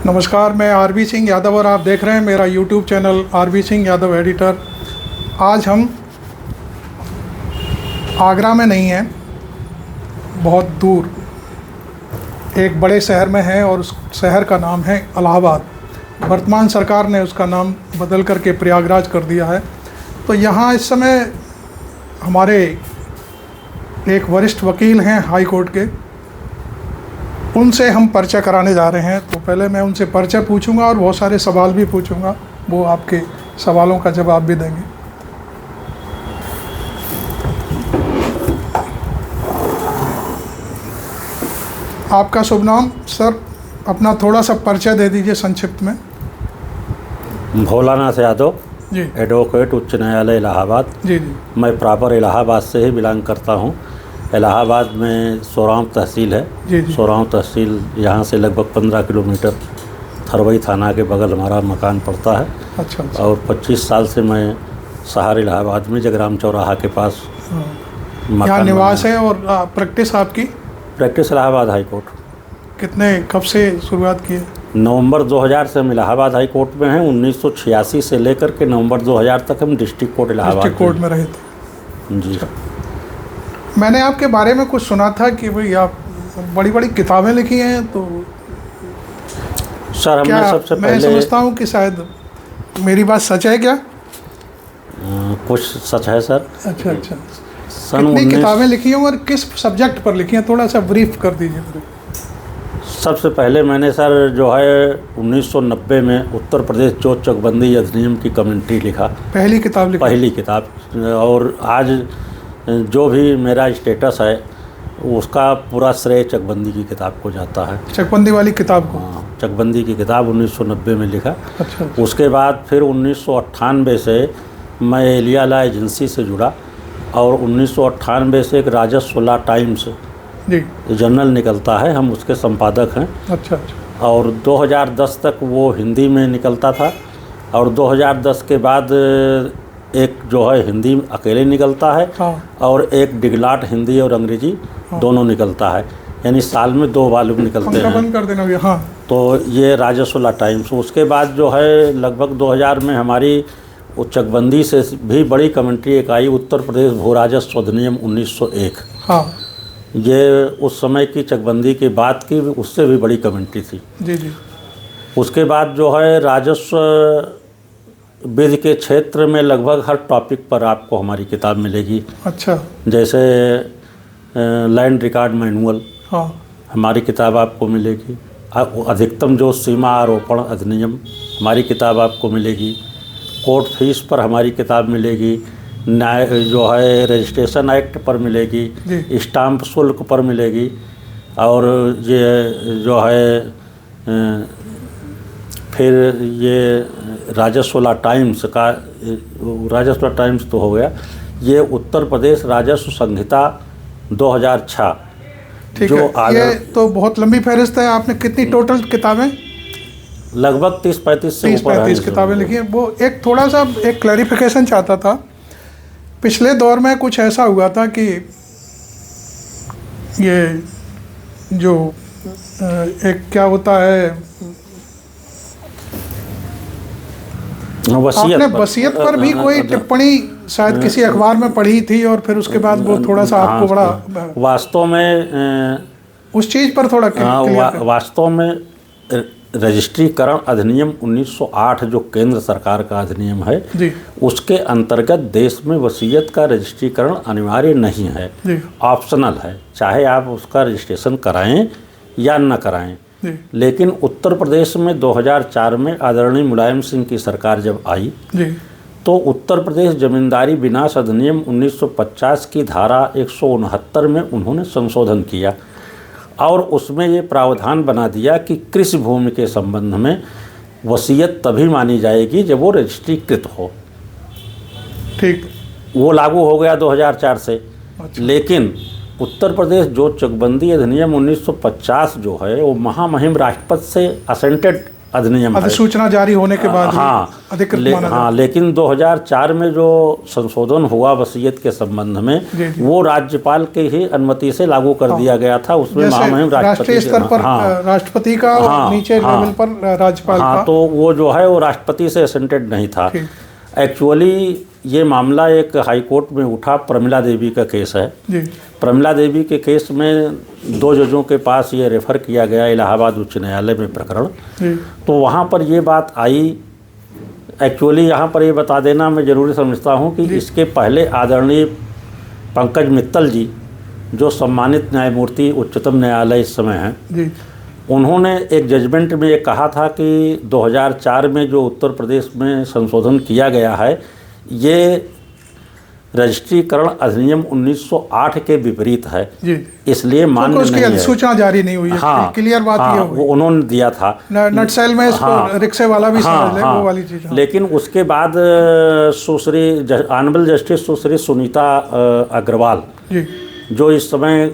नमस्कार, मैं आरबी सिंह यादव और आप देख रहे हैं मेरा YouTube channel RB Singh Yadav editor. आज हम आगरा में नहीं हैं, बहुत दूर एक बड़े शहर में हैं और उस शहर का नाम है इलाहाबाद। वर्तमान सरकार ने उसका नाम बदल करके प्रयागराज कर दिया है। तो यहाँ इस समय हमारे एक वरिष्ठ वकील हैं हाई कोर्ट के, उनसे हम पर्चा कराने जा रहे हैं। तो पहले मैं उनसे पर्चा पूछूंगा और बहुत सारे सवाल भी पूछूंगा, वो आपके सवालों का जवाब भी देंगे। आपका शुभ नाम सर, अपना थोड़ा सा पर्चा दे दीजिए संक्षिप्त में। भोलानाथ यादव जी। एडवोकेट, उच्च न्यायालय इलाहाबाद। जी जी। मैं प्रॉपर इलाहाबाद से ही बिलोंग करता हूँ। इलाहाबाद में सोरांव तहसील है। जी जी। सोरांव तहसील यहाँ से लगभग 15 किलोमीटर थरवई थाना के बगल हमारा मकान पड़ता है। अच्छा। और 25 साल से मैं शहर इलाहाबाद में जगराम चौराहा के पास यहाँ निवास है। और प्रैक्टिस आपकी? Practice Allahabad high court. कितने कब से शुरुआत की है? नवंबर 2000 से हम इलाहाबाद हाई कोर्ट में हैं। 1986 से लेकर के नवंबर 2000 तक हम डिस्ट्रिक्ट कोर्ट इलाहाबाद कोर्ट में रहे थे। जी। मैंने आपके बारे में कुछ सुना था कि भाई आप बड़ी बड़ी किताबें लिखी हैं। तो सर हमने सबसे मैं पहले समझता हूँ कि शायद मेरी बात सच है क्या? कुछ सच है सर। अच्छा अच्छा। कितनी किताबें लिखी हैं और किस सब्जेक्ट पर लिखी हैं, थोड़ा सा ब्रीफ कर दीजिए मुझे। सबसे पहले मैंने सर जो है 1990 में उत्तर प्रदेश चोर चकबंदी अधिनियम की कमेंट्री लिखा। पहली किताब लिखी? पहली किताब। और आज जो भी मेरा स्टेटस है उसका पूरा श्रेय चकबंदी की किताब को जाता है। चकबंदी वाली किताब को? हाँ, चकबंदी की किताब 1990 में लिखा। अच्छा। उसके बाद फिर 1998 से मैं एलिया लॉ एजेंसी से जुड़ा और 1998 से एक राजस्व लॉ टाइम्स जी जर्नल निकलता है, हम उसके संपादक हैं। अच्छा अच्छा। और 2010 तक वो हिंदी में निकलता था और 2010 के बाद एक जो है हिंदी अकेले निकलता है। हाँ। और एक डिगलाट हिंदी और अंग्रेजी दोनों निकलता है, यानी साल में 2 वॉल्यूम निकलते हैं। बंद कर देना। हाँ। तो ये राजस्व लॉ टाइम्स। उसके बाद जो है लगभग 2000 में हमारी चकबंदी से भी बड़ी कमेंट्री एक आई, उत्तर प्रदेश भू राजस्व अधिनियम 1901। हाँ। ये उस समय की चकबंदी की बात की, उससे भी बड़ी कमेंट्री थी। जी जी। उसके उसके बाद जो है राजस्व विधि के क्षेत्र में लगभग हर टॉपिक पर आपको हमारी किताब मिलेगी। अच्छा। जैसे लैंड रिकॉर्ड मैनुअल, हाँ, हमारी किताब आपको मिलेगी। अधिकतम जो सीमा आरोपण अधिनियम, हमारी किताब आपको मिलेगी। कोर्ट फीस पर हमारी किताब मिलेगी। न्याय जो है रजिस्ट्रेशन एक्ट पर मिलेगी। स्टाम्प शुल्क पर मिलेगी। और ये जो है फिर ये राजस्व लॉ टाइम्स का, राजस्व लॉ टाइम्स तो हो गया, ये उत्तर प्रदेश राजस्व संहिता 2006। ठीक है। ये तो बहुत लंबी फहरिस्त है। आपने कितनी टोटल किताबें? लगभग 30-35 से ऊपर 30-35 किताबें लिखी हैं। वो एक थोड़ा सा एक क्लैरिफिकेशन चाहता था। पिछले दौर में कुछ ऐसा हुआ था कि ये जो एक क्या होता है, आपने वसीयत पर भी कोई टिप्पणी शायद किसी अखबार में पढ़ी थी और फिर उसके बाद वो थोड़ा सा आपको बड़ा वास्तव में उस चीज़ पर थोड़ा वास्तव में रजिस्ट्रीकरण अधिनियम 1908 जो केंद्र सरकार का अधिनियम है जी, उसके अंतर्गत देश में वसीयत का रजिस्ट्रीकरण अनिवार्य नहीं है, ऑप्शनल है। चाहे आप उसका रजिस्ट्रेशन कराएं या न कराएं। लेकिन उत्तर प्रदेश में 2004 में आदरणीय मुलायम सिंह की सरकार जब आई तो उत्तर प्रदेश जमींदारी विनाश अधिनियम 1950 की धारा 169 में उन्होंने संशोधन किया और उसमें ये प्रावधान बना दिया कि कृषि भूमि के संबंध में वसीयत तभी मानी जाएगी जब वो रजिस्ट्रीकृत हो। ठीक, वो लागू हो गया 2004 से। अच्छा। लेकिन उत्तर प्रदेश जो चकबंदी अधिनियम 1950 जो है वो महामहिम राष्ट्रपति से असेंटेड अधिनियम है। अधिसूचना जारी होने के बाद हाँ अधिकृत माना हाँ, लेकिन 2004 में जो संशोधन हुआ वसीयत के संबंध में, वो राज्यपाल के ही अनुमति से लागू कर दिया गया था। उसमें महामहिम राष्ट्रीय स्तर पर राष्ट्रपति का और नीचे लेवल पर राज्यपाल का, तो वो जो है वो राष्ट्रपति से एसेंटेड नहीं था। एक्चुअली ये मामला एक हाई कोर्ट में उठा, प्रमिला देवी का केस है। प्रमिला देवी के केस में 2 जजों के पास ये रेफ़र किया गया इलाहाबाद उच्च न्यायालय में प्रकरण। तो वहाँ पर ये बात आई। एक्चुअली यहाँ पर ये बता देना मैं ज़रूरी समझता हूँ कि इसके पहले आदरणीय पंकज मित्तल जी, जो सम्मानित न्यायमूर्ति उच्चतम न्यायालय इस समय हैं, उन्होंने एक जजमेंट में ये कहा था कि 2004 में जो उत्तर प्रदेश में संशोधन किया गया है, ये रजिस्ट्रीकरण अधिनियम 1908 के विपरीत है, इसलिए मान्य नहीं है। उसकी अधिसूचना जारी नहीं हुई है। हाँ, क्लियर बात ये वो उन्होंने दिया था नटसेल में इसको रिक्शे वाला भी समझ ले, वो वाली चीज। लेकिन उसके बाद सुश्री ऑनरेबल जस्टिस सुश्री सुनीता अग्रवाल, जो इस समय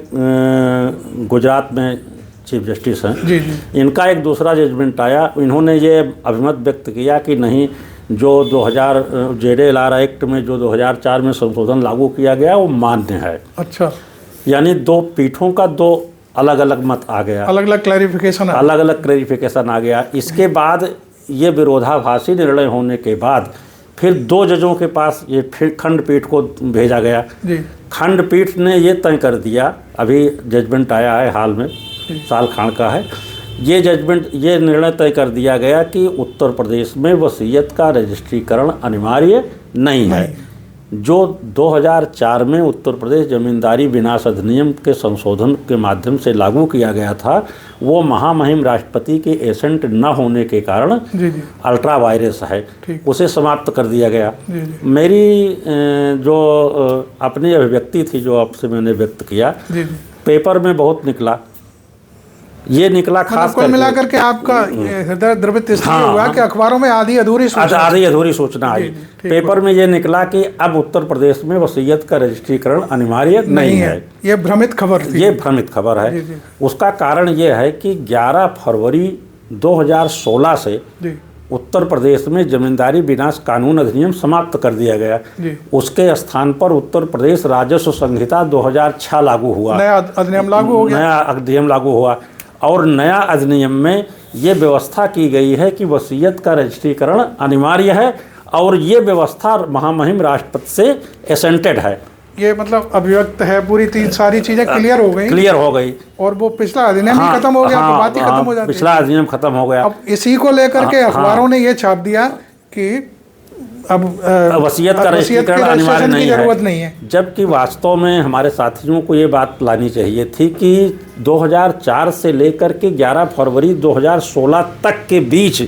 गुजरात में चीफ जस्टिस हैं, इनका एक दूसरा जजमेंट आया। इन्होंने ये अभिमत व्यक्त किया कि नहीं, जो 2000 JDLR एक्ट में जो 2004 में संशोधन लागू किया गया वो मान्य है। अच्छा, यानी 2 पीठों का 2 अलग अलग मत आ गया, अलग अलग क्लैरिफिकेशन आ गया। इसके बाद ये विरोधाभासी निर्णय होने के बाद फिर 2 जजों के पास ये फिर खंडपीठ को भेजा गया। खंडपीठ ने ये तय कर दिया, अभी जजमेंट आया है हाल में, साल खान का है, ये जजमेंट, ये निर्णय तय कर दिया गया कि उत्तर प्रदेश में वसीयत का रजिस्ट्रीकरण अनिवार्य नहीं है। जो 2004 में उत्तर प्रदेश जमींदारी विनाश अधिनियम के संशोधन के माध्यम से लागू किया गया था, वो महामहिम राष्ट्रपति के एसेंट न होने के कारण अल्ट्रा वायरस है, उसे समाप्त कर दिया गया। मेरी जो अपनी अभिव्यक्ति थी, जो आपसे मैंने व्यक्त किया, पेपर में बहुत निकला, ये निकला खास कुल मिलाकर के आपका हृदय द्रवित इसलिए हुआ कि अखबारों में आधी अधूरी सूचना आई। पेपर में ये निकला कि अब उत्तर प्रदेश में वसीयत का रजिस्ट्रीकरण अनिवार्य नहीं है। ये भ्रमित खबर थी। ये भ्रमित खबर है। उसका कारण ये है कि 11 फरवरी 2016 से उत्तर प्रदेश में जमींदारी विनाश कानून अधिनियम समाप्त कर दिया गया। उसके स्थान पर उत्तर प्रदेश राजस्व संहिता 2006 लागू हुआ, नया अधिनियम लागू हो गया। नया अधिनियम लागू हुआ और नया अधिनियम में ये व्यवस्था की गई है कि वसीयत का रजिस्ट्रीकरण अनिवार्य है और ये व्यवस्था महामहिम राष्ट्रपति से एसेंटेड है। ये मतलब अभिव्यक्त है, पूरी सारी चीजें क्लियर हो गई और वो पिछला अधिनियम ही खत्म हो गया। तो बात ही खत्म हो जाती है। पिछला अधिनियम खत्म हो गया। अब इसी को लेकर के अखबारों ने ये छाप दिया कि अब वसीयत का रजिस्ट्रीकरण अनिवार्य नहीं है, जबकि वास्तव में हमारे साथियों को ये बात लानी चाहिए थी कि 2004 से लेकर के 11 फरवरी 2016 तक के बीच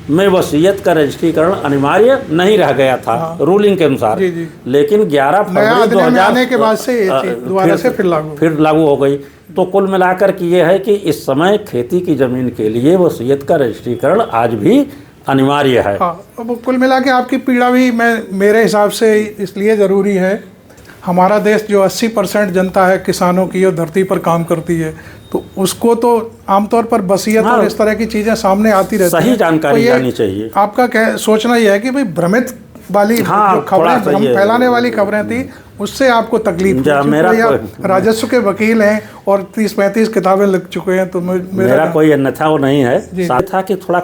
में वसीयत का रजिस्ट्रीकरण अनिवार्य नहीं रह गया था रूलिंग के अनुसार। लेकिन 11 फरवरी 2000 के बाद से दोबारा से फिर लागू हो गई। तो कुल मिलाकर के ये है कि इस समय खेती की जमीन के लिए वसीयत का रजिस्ट्रीकरण आज भी अनिवार्य है। अब कुल मिला के आपकी पीड़ा भी मेरे हिसाब से इसलिए ज़रूरी है। हमारा देश जो 80% जनता है किसानों की और धरती पर काम करती है, तो उसको तो आमतौर पर वसीयत और इस तरह की चीज़ें सामने आती रहती हैं। सही जानकारी जानी चाहिए। आपका सोचना यह है कि भाई भ्रमित वाली खबरें, हम फैलाने वाली खबरें थी, उससे आपको तकलीफ। मेरा राजस्व के वकील हैं और 30-35 किताबें लिख चुके हैं, तो मेरा कोई अन्यथा वो नहीं है। साथ था कि थोड़ा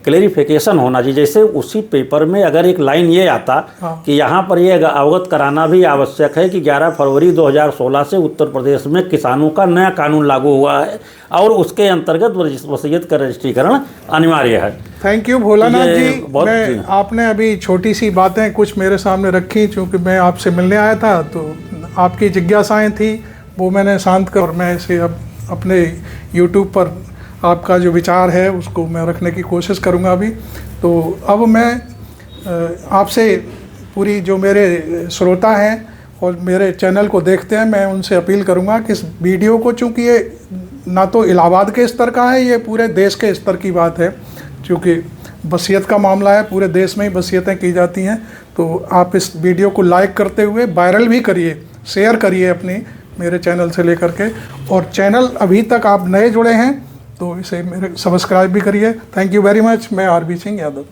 क्लेरिफिकेशन होना चाहिए। जैसे उसी पेपर में अगर एक लाइन ये आता कि यहाँ पर ये अवगत कराना भी आवश्यक है कि 11 फरवरी 2016 से उत्तर प्रदेश में किसानों का नया कानून लागू हुआ है और उसके अंतर्गत वसीयत का रजिस्ट्रीकरण अनिवार्य है। थैंक यू भोलानाथ जी। आपने अभी छोटी सी बातें कुछ मेरे सामने रखी, चूँकि मैं आपसे मिलने आया था, तो आपकी जिज्ञासाएं थी वो मैंने शांत कर, और मैं इसे अब अपने YouTube पर आपका जो विचार है उसको मैं रखने की कोशिश करूंगा अभी। तो अब मैं आपसे पूरी जो मेरे श्रोता हैं और मेरे चैनल को देखते हैं, मैं उनसे अपील करूंगा कि इस वीडियो को, चूँकि ये ना तो इलाहाबाद के स्तर का है, ये पूरे देश के स्तर की बात है, क्योंकि वसीयत का मामला है, पूरे देश में ही वसीयतें की जाती हैं। तो आप इस वीडियो को लाइक करते हुए वायरल भी करिए, शेयर करिए अपनी मेरे चैनल से लेकर के। और चैनल अभी तक आप नए जुड़े हैं तो इसे मेरे सब्सक्राइब भी करिए। Thank you very much. मैं आरबी सिंह यादव।